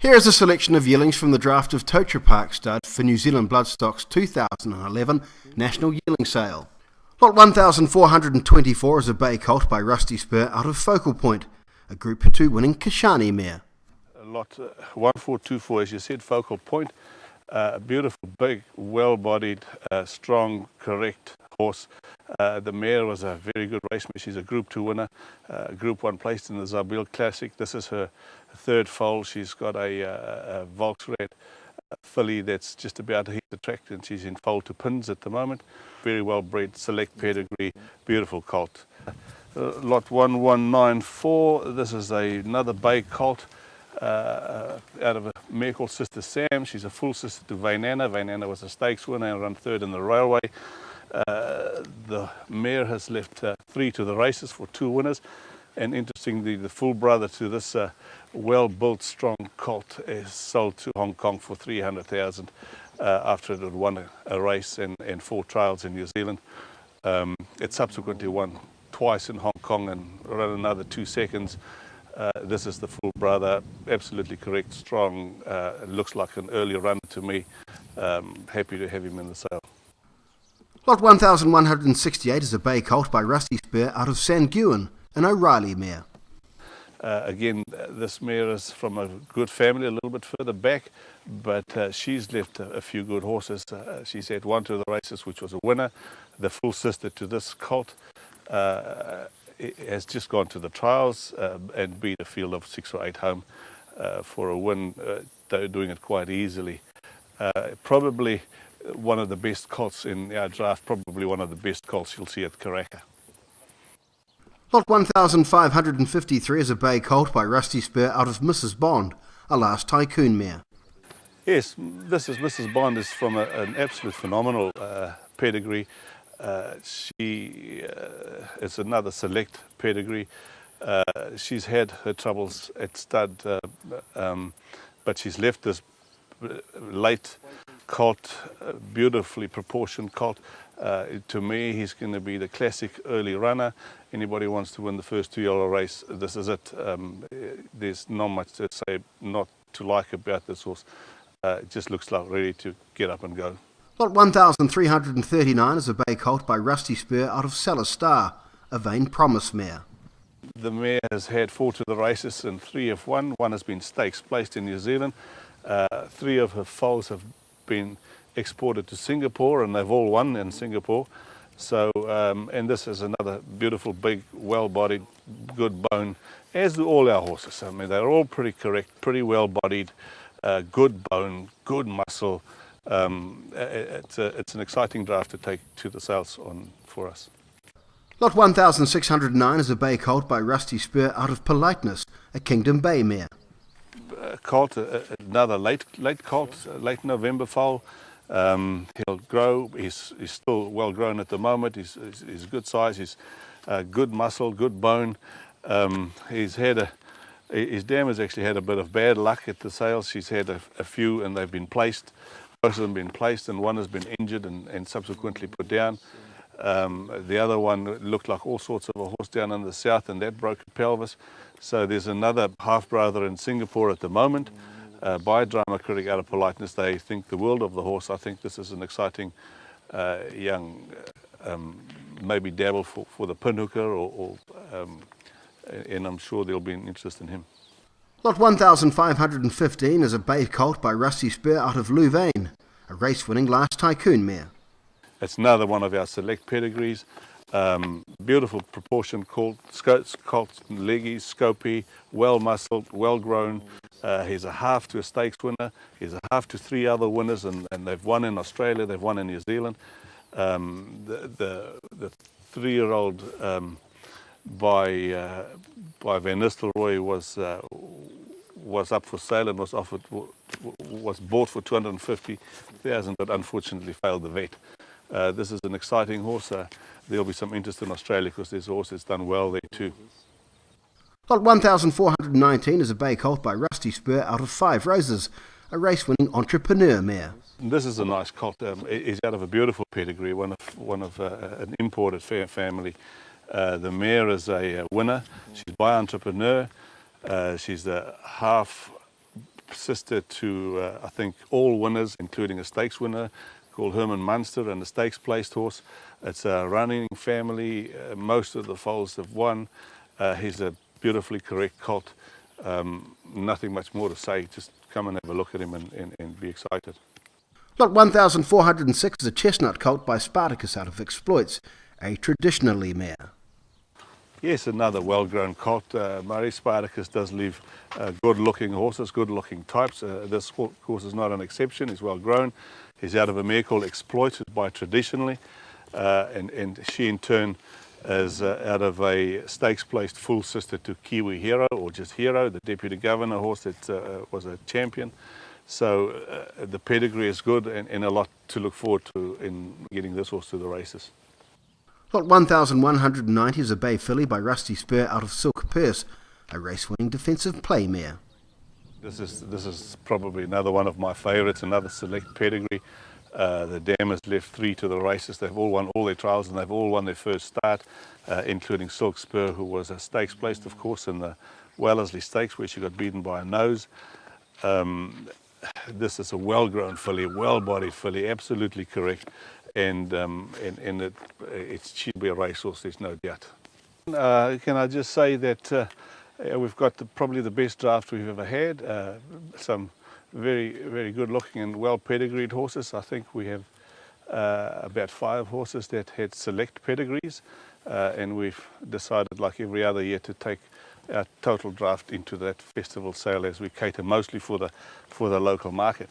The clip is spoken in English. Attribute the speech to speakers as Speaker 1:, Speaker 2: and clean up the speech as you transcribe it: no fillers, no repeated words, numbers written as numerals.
Speaker 1: Here is a selection of yearlings from the draft of Totara Park stud for New Zealand Bloodstock's 2011 National Yearling Sale. Lot 1424 is a bay colt by Rusty Spur out of Focal Point, a Group 2 winning Kashani mare.
Speaker 2: Lot 1424, as you said, Focal Point, a beautiful, big, well-bodied, strong, correct horse. The mare was a very good race mare. She's a Group 2 winner, Group 1 placed in the Zabil Classic. This is her third foal. She's got a Volksred filly that's just about to hit the track, and she's in foal to pins at the moment. Very well bred, select pedigree, beautiful colt. Lot 1194, this is another bay colt out of a mare called Sister Sam. She's a full sister to Vainana. Vainana was a stakes winner and run third in the railway. The mare has left 3 to the races for 2 winners, and interestingly, the full brother to this well-built, strong colt is sold to Hong Kong for 300,000 after it had won a race and 4 trials in New Zealand. It subsequently won twice in Hong Kong and ran another 2 seconds. This is the full brother, absolutely correct, strong, looks like an early runner to me. Happy to have him in the sale.
Speaker 1: Lot 1168 is a bay colt by Rusty Spur out of Sanguin, an O'Reilly mare.
Speaker 2: Again, this mare is from a good family, a little bit further back, but she's left a few good horses. She's had 1 to the races, which was a winner. The full sister to this colt has just gone to the trials and beat a field of 6 or 8 home for a win. They're doing it quite easily. Probably one of the best colts in our draft, probably one of the best colts you'll see at Karaka.
Speaker 1: Lot 1553 is a bay colt by Rusty Spur out of Mrs. Bond, a last tycoon mare.
Speaker 2: Yes, this is Mrs. Bond, is from an absolute phenomenal pedigree. She is another select pedigree. She's had her troubles at stud, but she's left this late colt, beautifully proportioned colt. To me, he's going to be the classic early runner. Anybody wants to win the first 2-year-old race, this is it. There's not much to say not to like about this horse. It just looks like ready to get up and go.
Speaker 1: Lot 1339 is a bay colt by Rusty Spur out of Salah Star, a Vain Promise mare.
Speaker 2: The mare has had 4 to the races and 3 have won. 1 has been stakes placed in New Zealand. 3 of her foals have been exported to Singapore, and they've all won in Singapore. So, and this is another beautiful, big, well-bodied, good bone, as do all our horses. I mean, they're all pretty correct, pretty well-bodied, good bone, good muscle. It's an exciting draft to take to the sales on for us.
Speaker 1: Lot 1609 is a bay colt by Rusty Spur out of Politeness, a Kingdom Bay mare.
Speaker 2: Colt, another late colt, late November foal. He'll grow. He's still well grown at the moment. He's good size. He's good muscle, good bone. His dam has actually had a bit of bad luck at the sales. She's had a few, and they've been placed. Both of them been placed, and 1 has been injured and subsequently put down. The other one looked like all sorts of a horse down in the south, and that broke a pelvis. So there's another half-brother in Singapore at the moment. By Drama Critic out of Politeness, they think the world of the horse. I think this is an exciting young, maybe dabble for the pinhooker, and I'm sure there'll be an interest in him.
Speaker 1: Lot 1515 is a bay colt by Rusty Spur out of Louvain, a race-winning last tycoon mare.
Speaker 2: It's another one of our select pedigrees. Beautiful proportion colt, leggy, scopy, well-muscled, well-grown. He's a half to a stakes winner. He's a half to 3 other winners, and they've won in Australia, they've won in New Zealand. The 3-year-old by Van Nistelrooy was up for sale and was bought for 250,000, but unfortunately failed the vet. This is an exciting horse. There'll be some interest in Australia because this horse has done well there too.
Speaker 1: Lot 1419 is a bay colt by Rusty Spur out of 5 Roses, a race-winning entrepreneur mare.
Speaker 2: This is a nice colt. He's out of a beautiful pedigree, one of an imported family. The mare is a winner. She's by entrepreneur. She's the half sister to, I think, all winners, including a stakes winner called Herman Munster and a stakes placed horse. It's a running family. Most of the foals have won. He's a beautifully correct colt. Nothing much more to say. Just come and have a look at him and be excited.
Speaker 1: Lot 1406 is a chestnut colt by Spartacus out of Exploits, a traditionally mare.
Speaker 2: Yes, another well-grown colt. Murray Spartacus does leave good-looking horses, good-looking types. This horse is not an exception. He's well-grown. He's out of a mare called Exploited by Traditionally, and she in turn is out of a stakes-placed full sister to Kiwi Hero, or just Hero, the Deputy Governor horse that was a champion. So the pedigree is good, and a lot to look forward to in getting this horse to the races.
Speaker 1: Lot 1190 is a bay filly by Rusty Spur out of Silk Purse, a race-winning defensive play mare.
Speaker 2: This is probably another one of my favourites, another select pedigree. The dam has left 3 to the races. They've all won all their trials and they've all won their first start, including Silk Spur, who was a stakes placed, of course, in the Wellesley Stakes, where she got beaten by a nose. This is a well-grown filly, well-bodied filly, absolutely correct, and it should be a racehorse, there's no doubt. Can I just say that we've got probably the best draft we've ever had. Some very, very good-looking and well-pedigreed horses. I think we have about 5 horses that had select pedigrees, and we've decided, like every other year, to take our total draft into that festival sale, as we cater mostly for the local market.